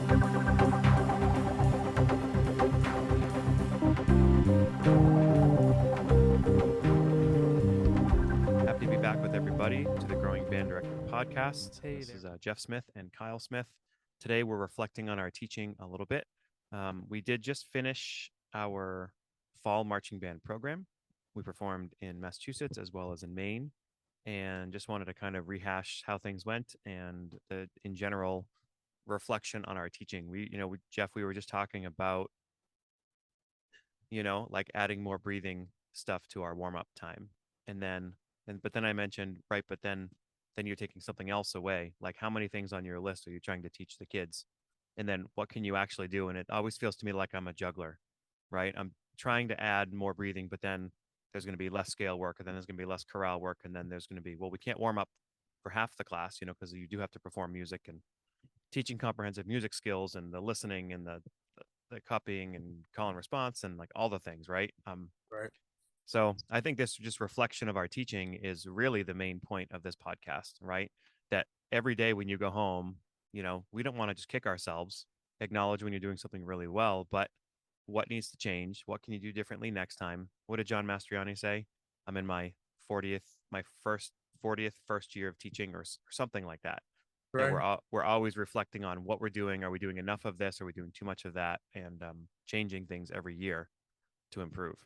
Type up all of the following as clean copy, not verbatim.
Happy to be back with everybody to the Growing Band Director podcast. Hey, this is Jeff Smith and Kyle Smith. Today we're reflecting on our teaching a little bit. We did just finish our fall marching band program. We performed in Massachusetts as well as in Maine, and just wanted to kind of rehash how things went and the in general reflection on our teaching. Jeff, we were just talking about, like adding more breathing stuff to our warm up time, but then I mentioned, right, but then you're taking something else away. Like, how many things on your list are you trying to teach the kids? And then what can you actually do? And it always feels to me like I'm a juggler, right? I'm trying to add more breathing, but then there's going to be less scale work, and then there's going to be less chorale work, and then there's going to be, well, we can't warm up for half the class, because you do have to perform music, and teaching comprehensive music skills and the listening and the copying and call and response and like all the things, right? Right. So I think this just reflection of our teaching is really the main point of this podcast, right? That every day when you go home, we don't want to just kick ourselves, acknowledge when you're doing something really well, but what needs to change? What can you do differently next time? What did John Mastriani say? I'm in my 40th first year of teaching or something like that. Right. And we're always reflecting on what we're doing. Are we doing enough of this? Are we doing too much of that? And changing things every year to improve.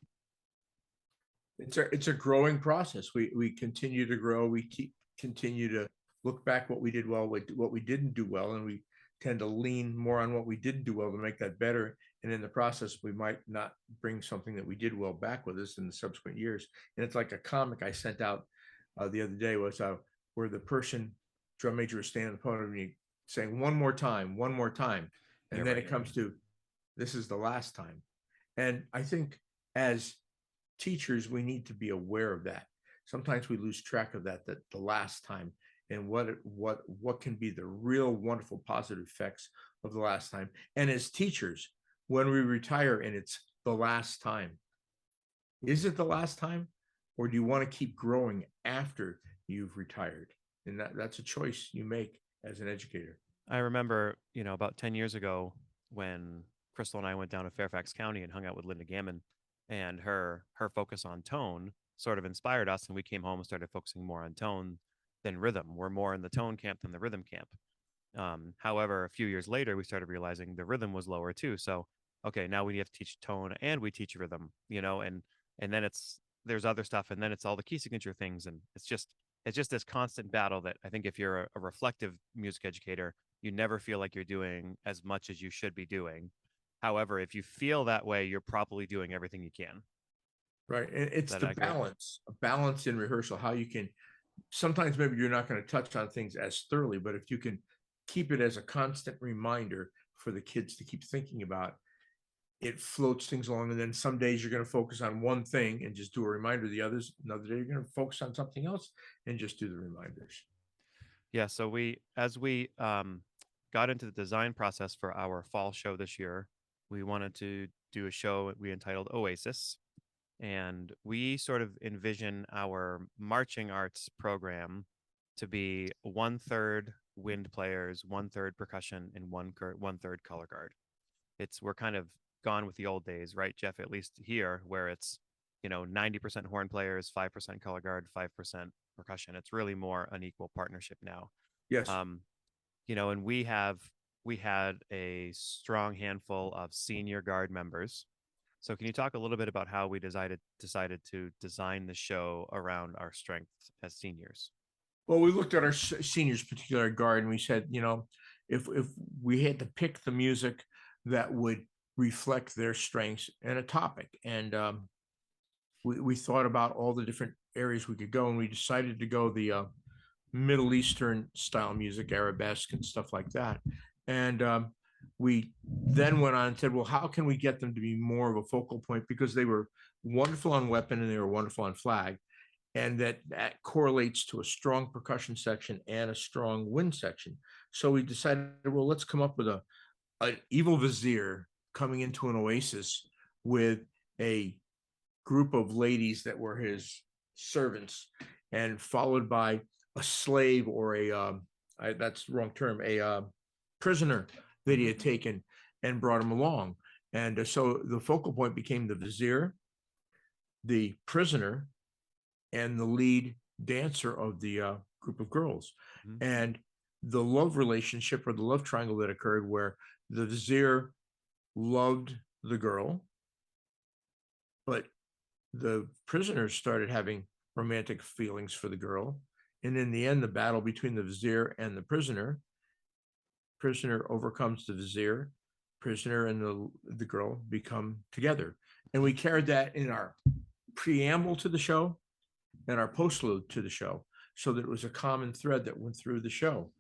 It's a growing process. We continue to grow. We continue to look back what we did well, what we didn't do well, and we tend to lean more on what we didn't do well to make that better. And in the process, we might not bring something that we did well back with us in the subsequent years. And it's like a comic I sent out the other day was where the drum major was standing on the podium saying one more time, and You're then right. it comes to this is the last time. And I think as teachers, we need to be aware of that. Sometimes we lose track of that the last time, and what can be the real wonderful positive effects of the last time. And as teachers, when we retire and it's the last time, is it the last time, or do you want to keep growing after you've retired? And that's a choice you make as an educator. I remember, about 10 years ago when Crystal and I went down to Fairfax County and hung out with Linda Gammon, and her focus on tone sort of inspired us, and we came home and started focusing more on tone than rhythm. We're more in the tone camp than the rhythm camp. However, a few years later, we started realizing the rhythm was lower too. So, okay, now we have to teach tone and we teach rhythm, and then there's other stuff, and then it's all the key signature things, and it's just this constant battle that I think if you're a reflective music educator, you never feel like you're doing as much as you should be doing. However, if you feel that way, you're probably doing everything you can. Right. And it's the balance in rehearsal, how you can, sometimes maybe you're not going to touch on things as thoroughly, but if you can keep it as a constant reminder for the kids to keep thinking about, it floats things along. And then some days you're going to focus on one thing and just do a reminder. Another day you're going to focus on something else and just do the reminders. Yeah. So as we got into the design process for our fall show this year, we wanted to do a show we entitled Oasis. And we sort of envision our marching arts program to be 1/3 wind players, 1/3 percussion, and 1/3 color guard. We're kind of gone with the old days, right, Jeff? At least here, where it's 90% horn players, 5% color guard, 5% percussion. It's really more an equal partnership now. Yes. And we had a strong handful of senior guard members. So can you talk a little bit about how we decided to design the show around our strengths as seniors? Well, we looked at our seniors' particular guard, and we said, if we had to pick the music that would reflect their strengths and a topic, and we thought about all the different areas we could go, and we decided to go the Middle Eastern style music, arabesque and stuff like that. And we then went on and said, well, how can we get them to be more of a focal point? Because they were wonderful on weapon and they were wonderful on flag. And that correlates to a strong percussion section and a strong wind section. So we decided, well, let's come up with an evil vizier coming into an oasis with a group of ladies that were his servants, and followed by a slave or that's the wrong term, a prisoner that he had taken and brought him along. And so the focal point became the vizier, the prisoner, and the lead dancer of the group of girls. Mhm. And the love relationship or the love triangle that occurred where the vizier loved the girl, but the prisoners started having romantic feelings for the girl. And in the end, the battle between the vizier and the prisoner overcomes the vizier, prisoner and the girl become together. And we carried that in our preamble to the show and our postlude to the show, so that it was a common thread that went through the show.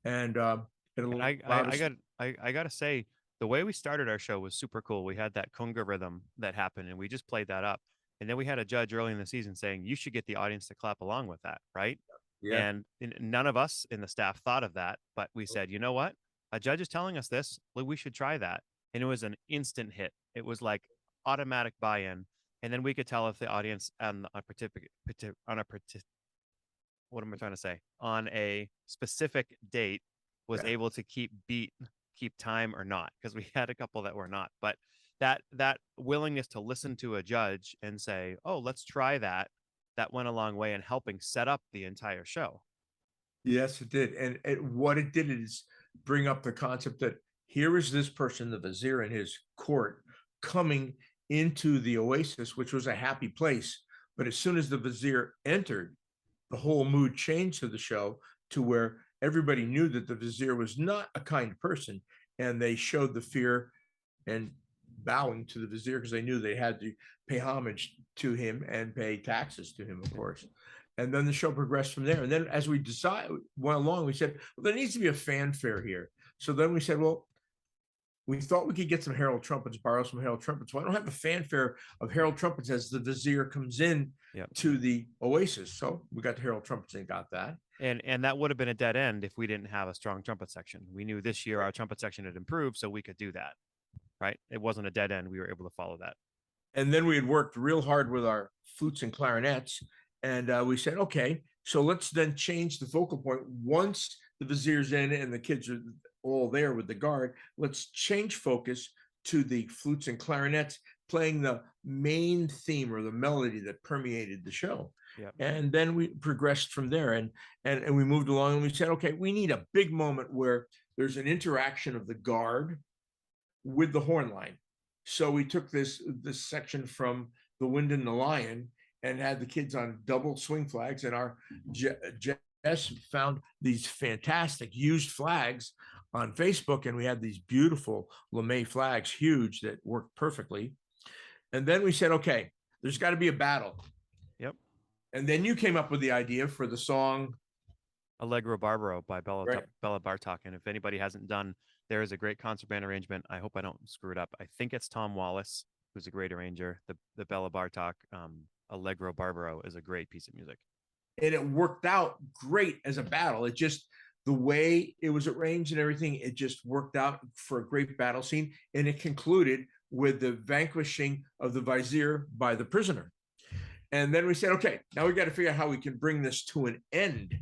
And it And allowed us. I gotta say, the way we started our show was super cool. We had that conga rhythm that happened, and we just played that up. And then we had a judge early in the season saying you should get the audience to clap along with that, right? Yeah. And none of us in the staff thought of that, but we said, you know what? A judge is telling us this. We should try that. And it was an instant hit. It was like automatic buy-in. And then we could tell if the audience on a particular on a what am I trying to say? On a specific date was Yeah. able to keep time or not, because we had a couple that were not. But that willingness to listen to a judge and say, "Oh, let's try that," that went a long way in helping set up the entire show. Yes, it did. And what it did is bring up the concept that here is this person, the vizier and his court, coming into the oasis, which was a happy place. But as soon as the vizier entered, the whole mood changed to the show to where everybody knew that the vizier was not a kind person. And they showed the fear and bowing to the vizier because they knew they had to pay homage to him and pay taxes to him, of course. And then the show progressed from there. And then as we went along, we said, well, there needs to be a fanfare here. So then we said, well, we thought we could get some herald trumpets, borrow some herald trumpets. Why don't have a fanfare of herald trumpets as the vizier comes in Yep. to the oasis? So we got the herald trumpets and got that. And that would have been a dead end if we didn't have a strong trumpet section. We knew this year our trumpet section had improved, so we could do that. Right? It wasn't a dead end. We were able to follow that. And then we had worked real hard with our flutes and clarinets. And we said, okay, so let's then change the focal point. Once the vizier's in and the kids are all there with the guard, let's change focus to the flutes and clarinets playing the main theme or the melody that permeated the show. Yep. And then we progressed from there and we moved along and we said, okay, we need a big moment where there's an interaction of the guard with the horn line. So we took this section from The Wind and the Lion and had the kids on double swing flags. And our Jess found these fantastic used flags on Facebook, and we had these beautiful LeMay flags, huge, that worked perfectly. And then we said, okay, there's got to be a battle. Yep. And then you came up with the idea for the song Allegro Barbaro by right. Bella Bartok. And if anybody hasn't done, there is a great concert band arrangement. I hope I don't screw it up. I think it's Tom Wallace, who's a great arranger. The Bella Bartok Allegro Barbaro is a great piece of music. And it worked out great as a battle. It just, the way it was arranged and everything, it just worked out for a great battle scene. And it concluded with the vanquishing of the vizier by the prisoner. And then we said, okay, now we got to figure out how we can bring this to an end.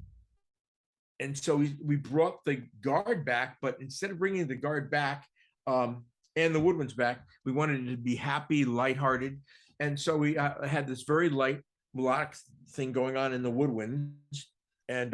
And so we brought the guard back, but instead of bringing the guard back and the woodwinds back, we wanted it to be happy, lighthearted. And so we had this very light melodic thing going on in the woodwinds. And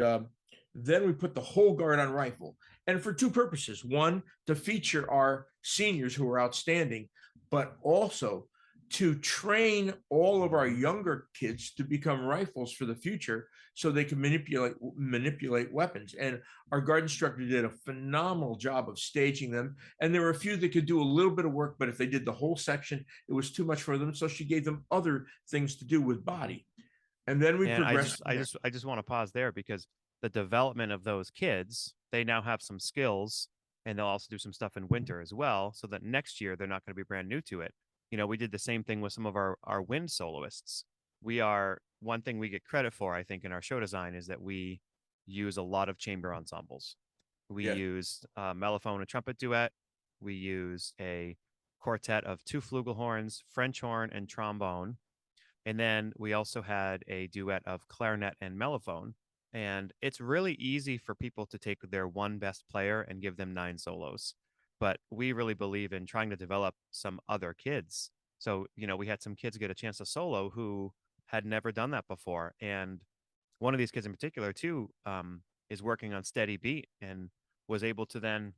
then we put the whole guard on rifle. And for two purposes. One, to feature our seniors who are outstanding, but also to train all of our younger kids to become rifles for the future so they can manipulate weapons. And our guard instructor did a phenomenal job of staging them. And there were a few that could do a little bit of work, but if they did the whole section, it was too much for them. So she gave them other things to do with body. And then we progressed. I just want to pause there because the development of those kids, they now have some skills, and they'll also do some stuff in winter as well, so that next year they're not going to be brand new to it. You know, we did the same thing with some of our wind soloists. One thing we get credit for, I think, in our show design is that we use a lot of chamber ensembles. We used a mellophone and trumpet duet. We used a quartet of two flugelhorns, French horn, and trombone. And then we also had a duet of clarinet and mellophone. And it's really easy for people to take their one best player and give them 9 solos. but we really believe in trying to develop some other kids. So, we had some kids get a chance to solo who had never done that before. And one of these kids in particular, too, is working on steady beat and was able to then,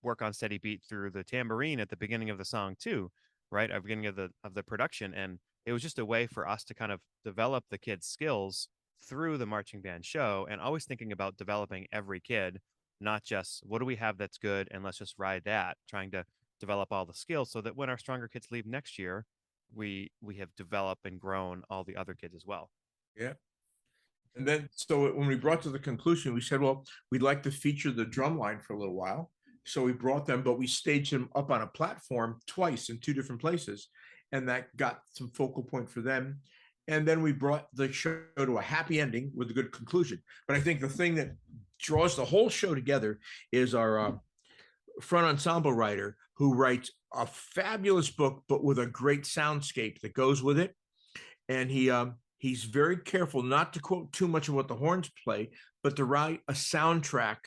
work on steady beat through the tambourine at the beginning of the song, too, right? At the beginning of the production. And it was just a way for us to kind of develop the kids' skills through the marching band show, and always thinking about developing every kid, not just what do we have that's good and let's just ride that, trying to develop all the skills so that when our stronger kids leave next year, we have developed and grown all the other kids as well. Yeah. And then, so when we brought to the conclusion, we said, well, we'd like to feature the drum line for a little while. So we brought them, but we staged them up on a platform twice in two different places. And that got some focal point for them. And then we brought the show to a happy ending with a good conclusion. But I think the thing that draws the whole show together is our front ensemble writer, who writes a fabulous book, but with a great soundscape that goes with it. And he's very careful not to quote too much of what the horns play, but to write a soundtrack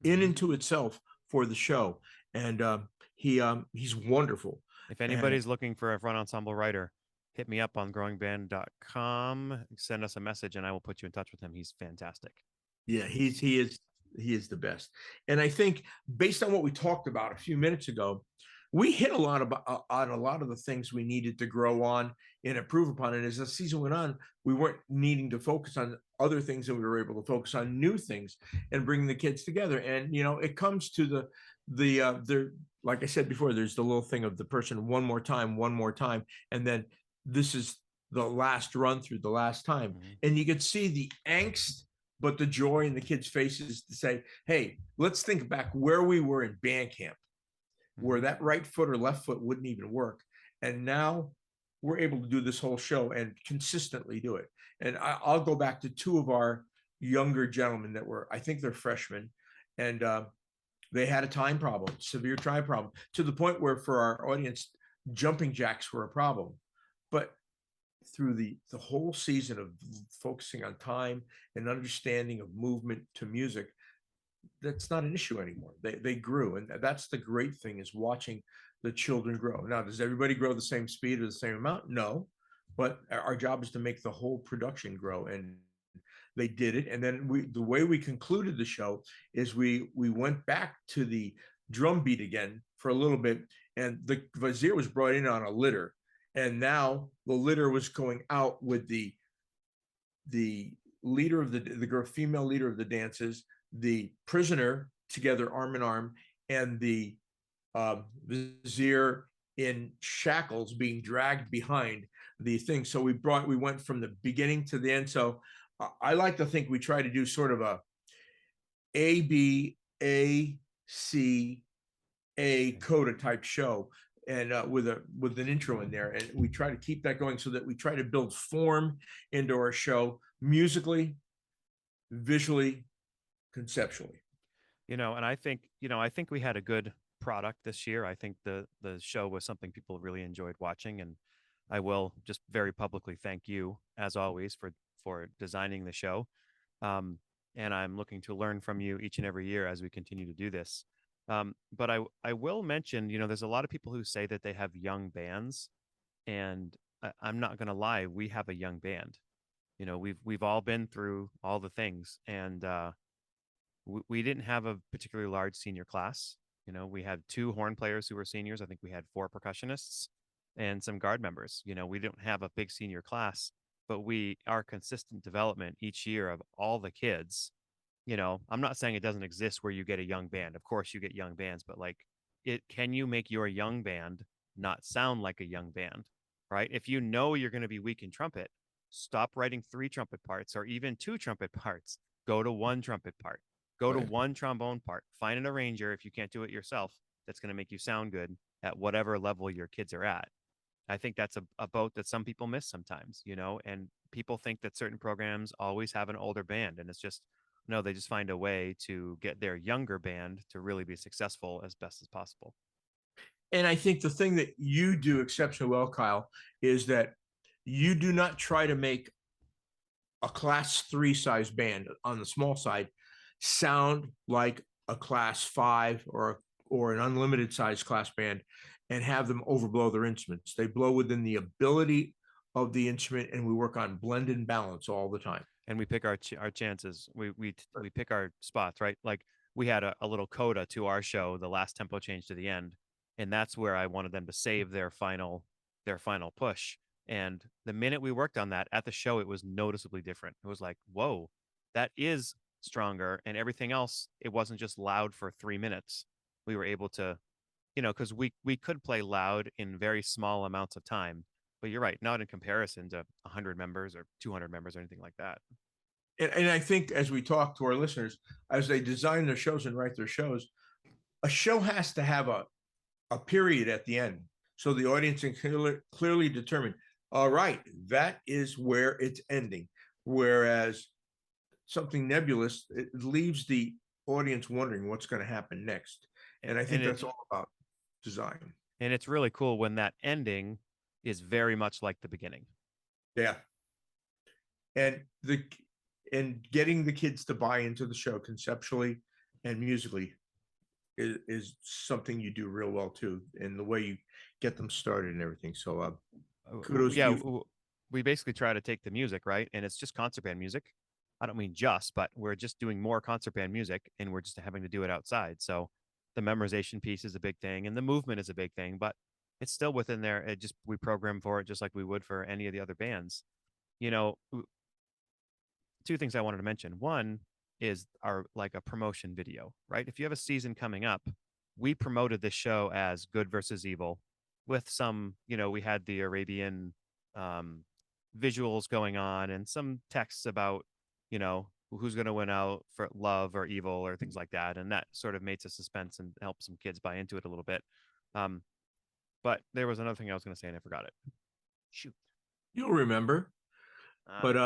in and to itself for the show. And he's wonderful. If And anybody's looking for a front ensemble writer, hit me up on growingband.com, send us a message, and I will put you in touch with him. He's fantastic. yeah, he is the best. And I think based on what we talked about a few minutes ago, we hit a lot about on a lot of the things we needed to grow on and improve upon. And as the season went on, we weren't needing to focus on other things, and we were able to focus on new things and bring the kids together. And it comes to the like I said before, there's the little thing of the person one more time, and then this is the last run through, the last time. And you could see the angst, but the joy in the kids' faces to say, hey, let's think back where we were in band camp, where that right foot or left foot wouldn't even work. And now we're able to do this whole show and consistently do it. And I'll go back to two of our younger gentlemen that were, I think they're freshmen, and they had a time problem, severe time problem, to the point where for our audience, jumping jacks were a problem. But through the whole season of focusing on time and understanding of movement to music, that's not an issue anymore. They grew, and that's the great thing, is watching the children grow. Now, does everybody grow the same speed or the same amount? No, but our job is to make the whole production grow, and they did it. And then the way we concluded the show is we went back to the drum beat again for a little bit, and the vizier was brought in on a litter, and now the litter was going out with the leader of the female leader of the dances, the prisoner together arm in arm, and the vizier in shackles being dragged behind the thing. So we went from the beginning to the end. So I like to think we try to do sort of a B A C A coda type show, and with an intro in there, and we try to keep that going so that we try to build form into our show musically, visually, conceptually. And I think we had a good product this year. I think the show was something people really enjoyed watching, and I will just very publicly thank you, as always, for designing the show. And I'm looking to learn from you each and every year as we continue to do this. But I will mention, there's a lot of people who say that they have young bands, and I'm not going to lie, we have a young band. We've all been through all the things, and we didn't have a particularly large senior class. We had 2 horn players who were seniors. I think we had 4 percussionists and some guard members. We don't have a big senior class, but our consistent development each year of all the kids. I'm not saying it doesn't exist where you get a young band. Of course you get young bands, but can you make your young band not sound like a young band, right? If you're going to be weak in trumpet, stop writing 3 trumpet parts or even 2 trumpet parts. Go to 1 trumpet part. Go to 1 trombone part. Find an arranger, if you can't do it yourself, that's going to make you sound good at whatever level your kids are at. I think that's a boat that some people miss sometimes, and people think that certain programs always have an older band, and it's just, no, they just find a way to get their younger band to really be successful as best as possible. And I think the thing that you do exceptionally well, Kyle, is that you do not try to make a class 3 size band on the small side sound like a class 5 or or an unlimited size class band and have them overblow their instruments. They blow within the ability of the instrument, and we work on blend and balance all the time. And we pick our chances. We pick our spots, right? Like we had a little coda to our show, the last tempo change to the end, and that's where I wanted them to save their final push. And the minute we worked on that at the show, it was noticeably different. It was like, whoa, that is stronger, and everything else, it wasn't just loud for 3 minutes. We were able to, because we could play loud in very small amounts of time, but you're right, not in comparison to 100 members or 200 members or anything like that. And I think as we talk to our listeners, as they design their shows and write their shows, a show has to have a period at the end. So the audience can clearly determine, all right, that is where it's ending. Whereas something nebulous, it leaves the audience wondering what's going to happen next. And I think and it that's all about design. and it's really cool when that ending is very much like the beginning. Yeah. And getting the kids to buy into the show conceptually and musically is something you do real well too, and the way you get them started and everything. So kudos to Yeah, you. we basically try to take the music, right? And it's just concert band music. I don't mean just, but we're just doing more concert band music and we're just having to do it outside. So the memorization piece is a big thing and the movement is a big thing, but it's still within there. It just, we program for it just like we would for any of the other bands. You know, two things I wanted to mention. One is our like a promotion video, right? If you have a season coming up, we promoted this show as good versus evil with some, we had the Arabian um, visuals going on and some texts about, who's going to win out for love or evil or things like that. And that sort of made a suspense and helped some kids buy into it a little bit. Um, but there was another thing I was going to say and I forgot it. Shoot. You'll remember. Uh, But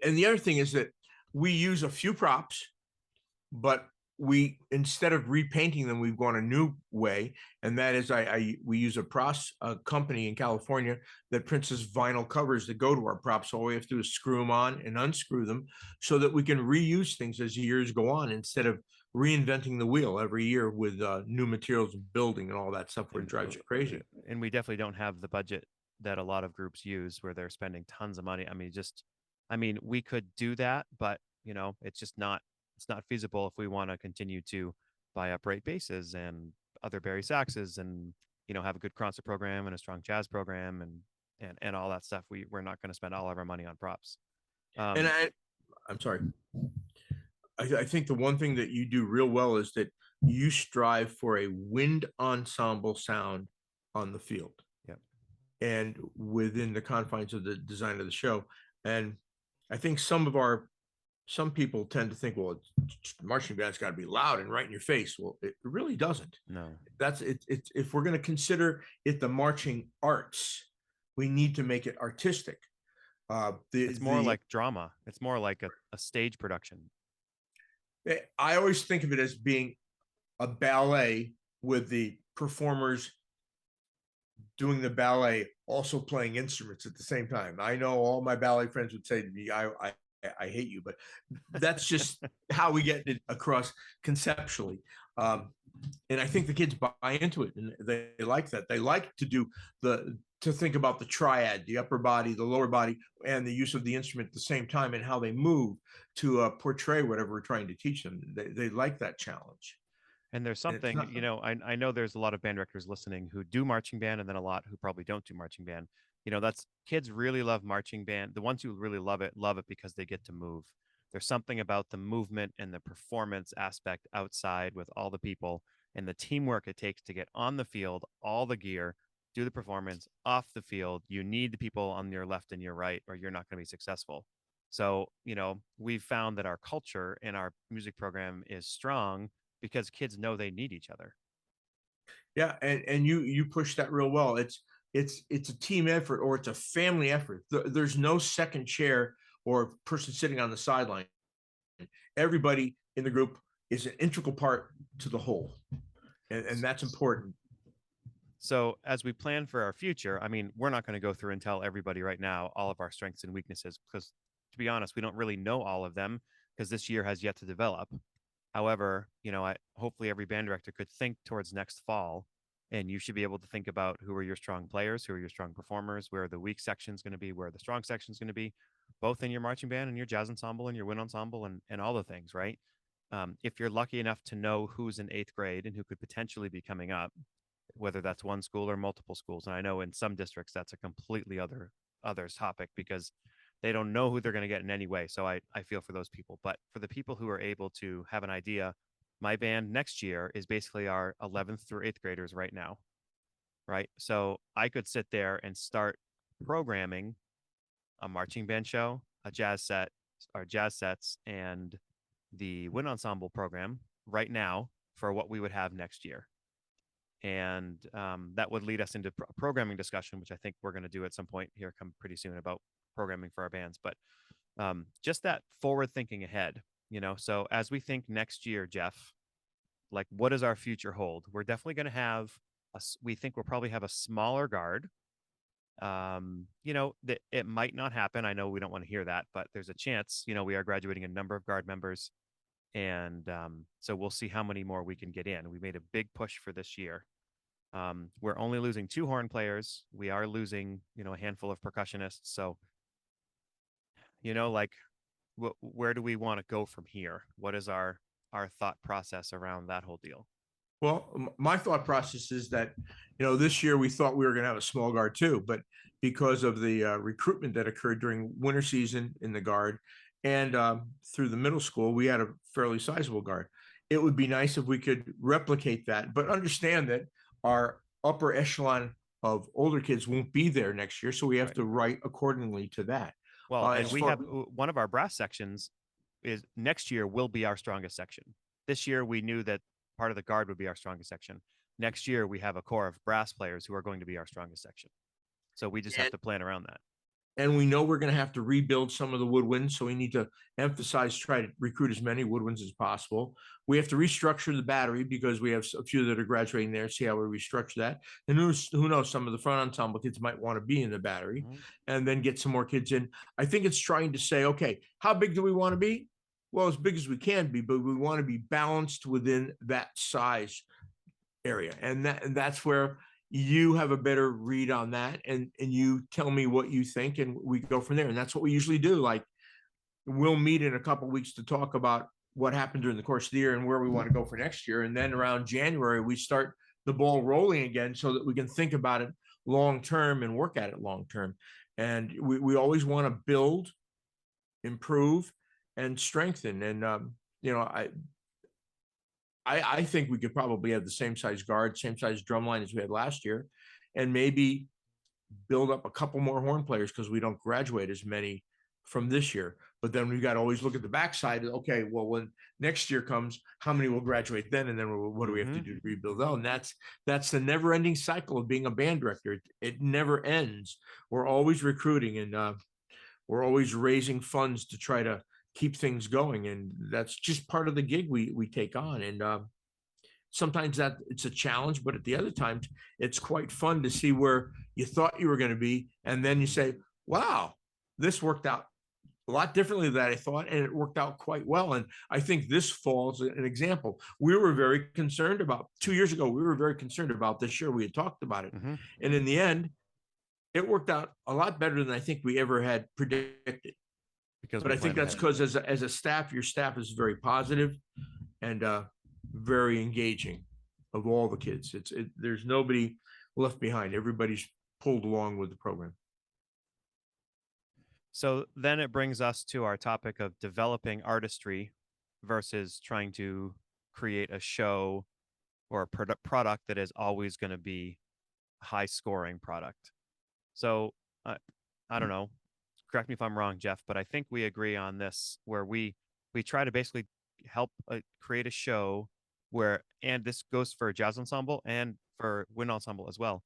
and the other thing is that we use a few props, but we, instead of repainting them, we've gone a new way, and that is we use a company in California that prints us vinyl covers that go to our props. So all we have to do is screw them on and unscrew them so that we can reuse things as years go on instead of reinventing the wheel every year with new materials and building and all that stuff where it and drives you crazy. and we definitely don't have the budget that a lot of groups use where they're spending tons of money. I mean, we could do that, but it's not feasible if we want to continue to buy upright basses and other Barry Saxes and have a good concert program and a strong jazz program and all that stuff. We're not going to spend all of our money on props. And Um, I'm sorry. I think the one thing that you do real well is that you strive for a wind ensemble sound on the field yeah, and within the confines of the design of the show. And I think some people tend to think, well, marching band's got to be loud and right in your face. Well, it really doesn't. no, That's it. It's if we're going to consider it the marching arts, we need to make it artistic. it's more like drama. It's more like a stage production. I always think of it as being a ballet with the performers doing the ballet, also playing instruments at the same time. I know all my ballet friends would say to me, I hate you, but that's just how we get it across conceptually. And I think the kids buy into it and they like that. They like to think about the triad, the upper body, the lower body, and the use of the instrument at the same time and how they move to portray whatever we're trying to teach them. They like that challenge. And there's And it's something, not, I know there's a lot of band directors listening who do marching band and then a lot who probably don't do marching band. That's kids really love marching band. The ones who really love it because they get to move. There's something about the movement and the performance aspect outside with all the people and the teamwork it takes to get on the field, all the gear, do the performance off the field. You need the people on your left and your right, or you're not going to be successful. So, we've found that our culture and our music program is strong because kids know they need each other. yeah, and you push that real well. It's a team effort or it's a family effort. There's no second chair or person sitting on the sideline. Everybody in the group is an integral part to the whole, and that's important. So, as we plan for our future, we're not going to go through and tell everybody right now all of our strengths and weaknesses because, to be honest, we don't really know all of them because this year has yet to develop. However, hopefully every band director could think towards next fall, and you should be able to think about who are your strong players, who are your strong performers, where the weak section is going to be, where the strong section is going to be, both in your marching band and your jazz ensemble and your wind ensemble and all the things, right? If you're lucky enough to know who's in eighth grade and who could potentially be coming up, whether that's one school or multiple schools, and I know in some districts that's a completely others topic because they don't know who they're going to get in any way. So I feel for those people. But for the people who are able to have an idea, my band next year is basically our 11th through 8th graders right now, right? So I could sit there and start programming a marching band show, a jazz set, or jazz sets, and the wind ensemble program right now for what we would have next year. And that would lead us into a programming discussion, which I think we're going to do at some point here, come pretty soon, about programming for our bands. But just that forward thinking ahead, So as we think next year, Jeff, like what does our future hold? We're definitely going to have we think we'll probably have a smaller guard. That it might not happen. I know we don't want to hear that, but there's a chance. We are graduating a number of guard members, and so we'll see how many more we can get in. We made a big push for this year. We're only losing 2 horn players. We are losing, a handful of percussionists. So, like, where do we want to go from here? What is our thought process around that whole deal? Well, my thought process is that, this year we thought we were going to have a small guard too, but because of the recruitment that occurred during winter season in the guard and through the middle school, we had a fairly sizable guard. It would be nice if we could replicate that, but understand that our upper echelon of older kids won't be there next year, so we have Right. to write accordingly to that. Well, and As we far have one of our brass sections is next year will be our strongest section. This year we knew that part of the guard would be our strongest section. Next year we have a core of brass players who are going to be our strongest section. So we just have and to plan around that. and we know we're going to have to rebuild some of the woodwinds, so we need to emphasize try to recruit as many woodwinds as possible. We have to restructure the battery because we have a few that are graduating there. See how we restructure that, and who knows, some of the front ensemble kids might want to be in the battery, Mhm. and then get some more kids in. I think it's trying to say, okay, how big do we want to be? Well, as big as we can be, but we want to be balanced within that size area, and that's where you have a better read on that, and you tell me what you think, and we go from there. And that's what we usually do. Like, we'll meet in a couple of weeks to talk about what happened during the course of the year and where we want to go for next year, and then around January we start the ball rolling again so that we can think about it long term and work at it long term. And we always want to build, improve, and strengthen. And you know I think we could probably have the same size guard, same size drum line as we had last year, and maybe build up a couple more horn players because we don't graduate as many from this year. But then we got to always look at the backside. Okay, well, when next year comes, how many will graduate then, and then what do we have to do to rebuild? Oh, and that's the never-ending cycle of being a band director. It never ends. We're always recruiting, and we're always raising funds to try to keep things going, and that's just part of the gig we take on. And sometimes that it's a challenge, but at the other times it's quite fun to see where you thought you were going to be, and then you say, wow, this worked out a lot differently than I thought, and it worked out quite well. And I think this falls an example. We were very concerned about 2 years ago, we were very concerned about this year. We had talked about it, Mm-hmm. and in the end it worked out a lot better than I think we ever had predicted. Because But we I think planned that's ahead. because as a staff, your staff is very positive and very engaging of all the kids. There's nobody left behind. Everybody's pulled along with the program. So then it brings us to our topic of developing artistry versus trying to create a show or a product that is always going to be a high scoring product. So I don't know. Correct me if I'm wrong, Jeff, but I think we agree on this where we try to basically help create a show where, and this goes for jazz ensemble and for wind ensemble as well,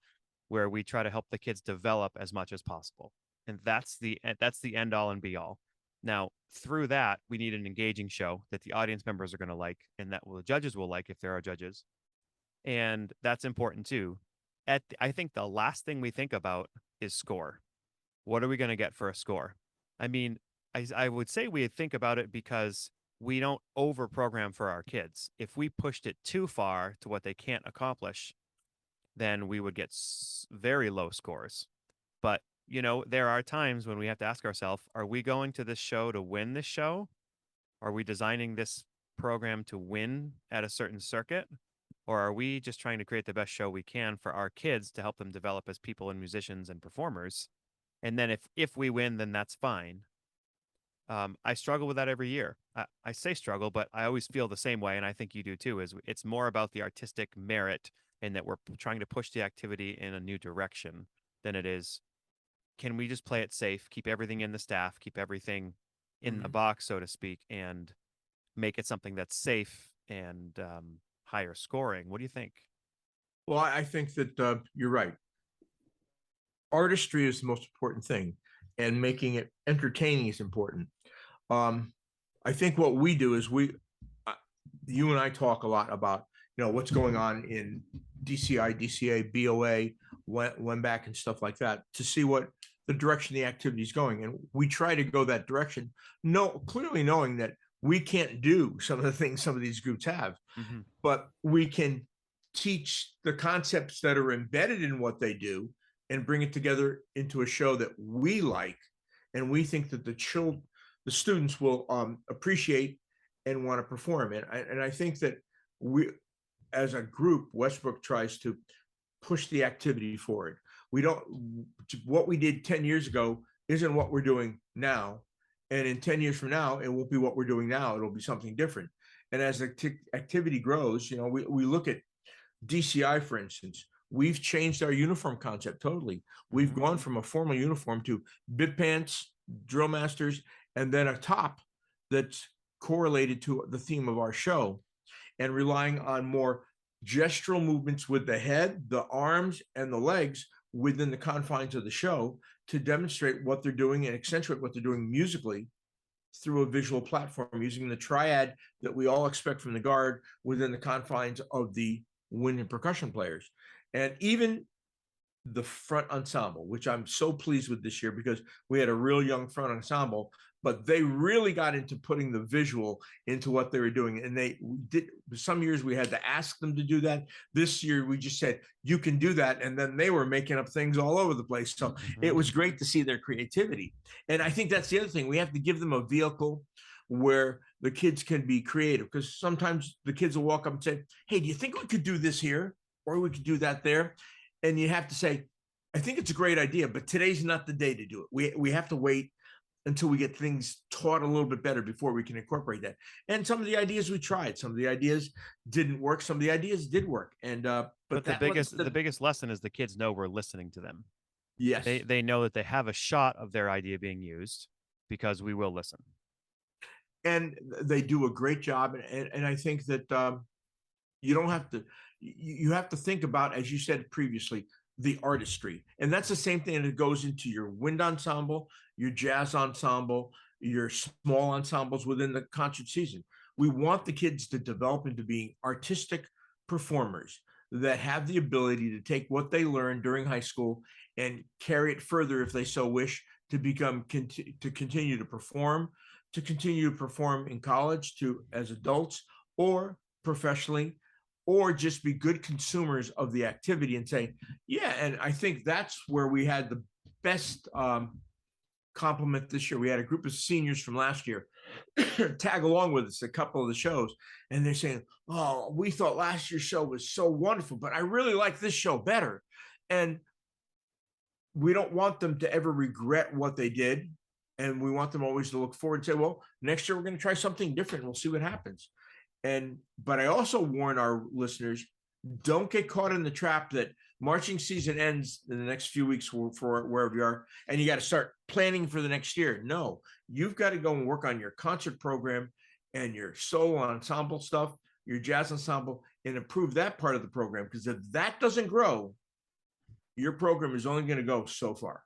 where we try to help the kids develop as much as possible, and that's the end all and be all. Now through that we need an engaging show that the audience members are going to like and that the judges will like if there are judges, and that's important too. I think the last thing we think about is score. What are we going to get for a score? I mean, I would say we think about it because we don't over program for our kids. If we pushed it too far to what they can't accomplish, then we would get very low scores. But, there are times when we have to ask ourselves, are we going to this show to win this show? Are we designing this program to win at a certain circuit? Or are we just trying to create the best show we can for our kids to help them develop as people and musicians and performers? And then if we win, then that's fine. I struggle with that every year. I say struggle, but I always feel the same way, and I think you do too. Is it's more about the artistic merit and that we're trying to push the activity in a new direction than it is. Can we just play it safe, keep everything in the staff, keep everything in the Mhm. box, so to speak, and make it something that's safe and higher scoring? What do you think? Well, I think that you're right. Artistry is the most important thing, and making it entertaining is important. Um, I think what we do is uh, you and I talk a lot about what's going on in DCI, DCA, BOA, WEMBAC, and stuff like that to see what the direction the activity is going, and we try to go that direction. No, clearly knowing that we can't do some of the things some of these groups have, Mm-hmm. but we can teach the concepts that are embedded in what they do and bring it together into a show that we like and we think that the students will appreciate and want to perform. And I think that we, as a group, Westbrook tries to push the activity forward. We don't, what we did 10 years ago isn't what we're doing now. And in 10 years from now, it won't be what we're doing now. It'll be something different. And as the activity grows, we look at DCI, for instance, we've changed our uniform concept totally. We've Mm-hmm. gone from a formal uniform to bib pants, drill masters, and then a top that's correlated to the theme of our show, and relying on more gestural movements with the head, the arms, and the legs within the confines of the show to demonstrate what they're doing and accentuate what they're doing musically through a visual platform using the triad that we all expect from the guard within the confines of the wind and percussion players. And even the front ensemble, which I'm so pleased with this year because we had a real young front ensemble, but they really got into putting the visual into what they were doing. And they did, some years we had to ask them to do that. This year we just said, you can do that. And then they were making up things all over the place. So it Mm-hmm. was great to see their creativity. And I think that's the other thing. We have to give them a vehicle where the kids can be creative, because sometimes the kids will walk up and say, hey, do you think we could do this here? Or we could do that there? And you have to say, I think it's a great idea, but today's not the day to do it. We have to wait until we get things taught a little bit better before we can incorporate that. And some of the ideas we tried, some of the ideas didn't work, some of the ideas did work. And but But the that lets biggest the them, biggest lesson is the kids know we're listening to them. They yes. they know that they have a shot of their idea being used because we will listen. And they do a great job. And I think that you don't have to, you have to think about, as you said previously, the artistry. And that's the same thing that goes into your wind ensemble, your jazz ensemble, your small ensembles within the concert season. We want the kids to develop into being artistic performers that have the ability to take what they learned during high school and carry it further if they so wish, to become to continue to perform in college, to as adults, or professionally, or just be good consumers of the activity and say, yeah. And I think that's where we had the best compliment this year. We had a group of seniors from last year tag along with us a couple of the shows, and they're saying, oh, we thought last year's show was so wonderful, but I really like this show better. And we don't want them to ever regret what they did. And we want them always to look forward and say, well, next year we're going to try something different. We'll see what happens. And but I also warn our listeners, don't get caught in the trap that marching season ends in the next few weeks for wherever you are, and you got to start planning for the next year. No, you've got to go and work on your concert program and your solo ensemble stuff, your jazz ensemble, and improve that part of the program. Because if that doesn't grow, your program is only going to go so far.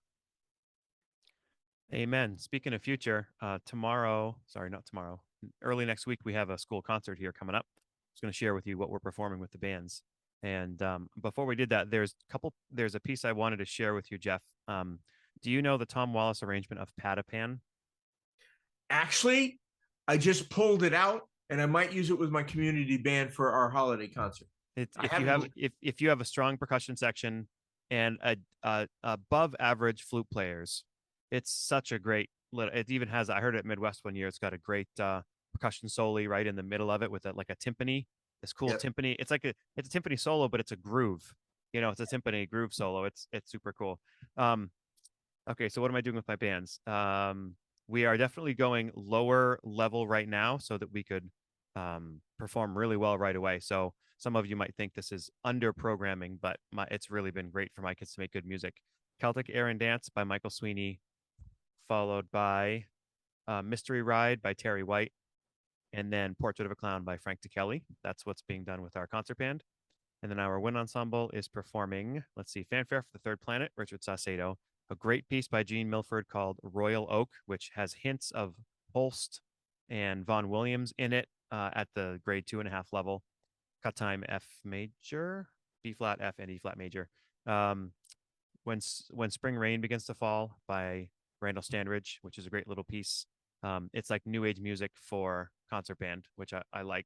Amen. Speaking of future, sorry, not tomorrow, early next week, we have a school concert here coming up. I was going to share with you what we're performing with the bands. And before we did that, there's a piece I wanted to share with you, Jeff. Do you know the Tom Wallace arrangement of Patapan? Actually, I just pulled it out, and I might use it with my community band for our holiday concert. It's I haven't. if you have a strong percussion section and a above average flute players, it's such a great. It even has. I heard it at Midwest one year. It's got a great percussion solo right in the middle of it with like a timpani. This cool Yep. timpani. It's a timpani solo, but it's a groove. It's a timpani groove solo. It's super cool. Um, okay, so what am I doing with my bands? We are definitely going lower level right now so that we could perform really well right away. So some of you might think this is under programming, but it's really been great for my kids to make good music. Celtic Air and Dance by Michael Sweeney, followed by Mystery Ride by Terry White, and then Portrait of a Clown by Frank DeKelly. That's what's being done with our concert band. And then our wind ensemble is performing, let's see, Fanfare for the Third Planet, Richard Saucedo, a great piece by Gene Milford called Royal Oak, which has hints of Holst and Vaughan Williams in it at the grade 2.5 level. Cut time F major, B flat, F, and E flat major. Um, when Spring Rain Begins to Fall by Randall Standridge, which is a great little piece. It's like new age music for concert band, which I like.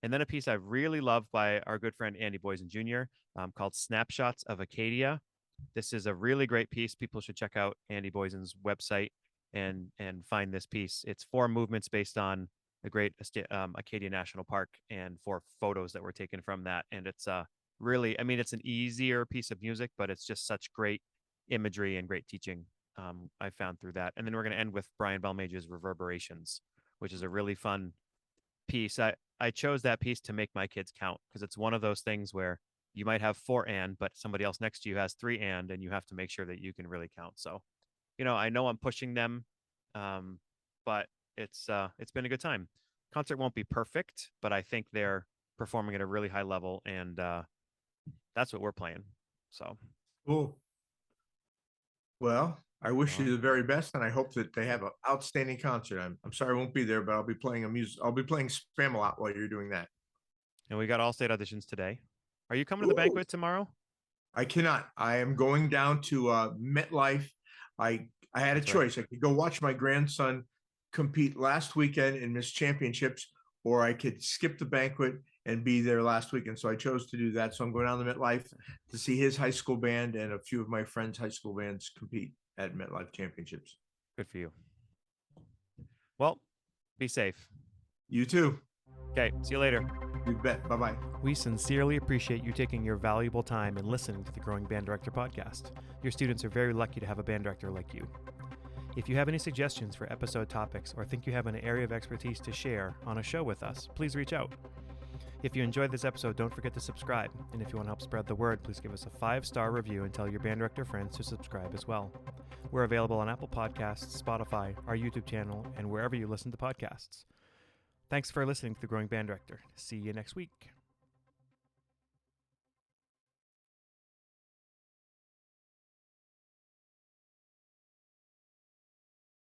And then a piece I really love by our good friend Andy Boysen Jr. Called Snapshots of Acadia. This is a really great piece. People should check out Andy Boysen's website and find this piece. It's 4 movements based on the great Acadia National Park and 4 photos that were taken from that. And it's really, I mean, it's an easier piece of music, but it's just such great imagery and great teaching I found through that. And then we're going to end with Brian Balmage's Reverberations, which is a really fun piece. I chose that piece to make my kids count because it's one of those things where you might have 4 but somebody else next to you has 3 and you have to make sure that you can really count. So, I know I'm pushing them, but it's been a good time. Concert won't be perfect, but I think they're performing at a really high level, and that's what we're playing. So, Cool. Well, I wish well, you the very best, and I hope that they have an outstanding concert. I'm sorry I won't be there, but I'll be playing a music. I'll be playing Spam a lot while you're doing that. and we got all state auditions today. Are you coming to the Ooh. banquet tomorrow? I cannot. I am going down to MetLife. I had a That's right. choice. I could go watch my grandson compete last weekend in Miss Championships, or I could skip the banquet and be there last weekend. So I chose to do that. So I'm going down to MetLife to see his high school band and a few of my friends' high school bands compete at MetLife Championships. Good for you. Well, be safe. You too. Okay, see you later. You bet. Bye bye. We sincerely appreciate you taking your valuable time and listening to the Growing Band Director podcast. Your students are very lucky to have a band director like you. If you have any suggestions for episode topics or think you have an area of expertise to share on a show with us, please reach out. If you enjoyed this episode, don't forget to subscribe. And if you want to help spread the word, please give us a 5-star review and tell your band director friends to subscribe as well. We're available on Apple Podcasts, Spotify, our YouTube channel, and wherever you listen to podcasts. Thanks for listening to The Growing Band Director. See you next week.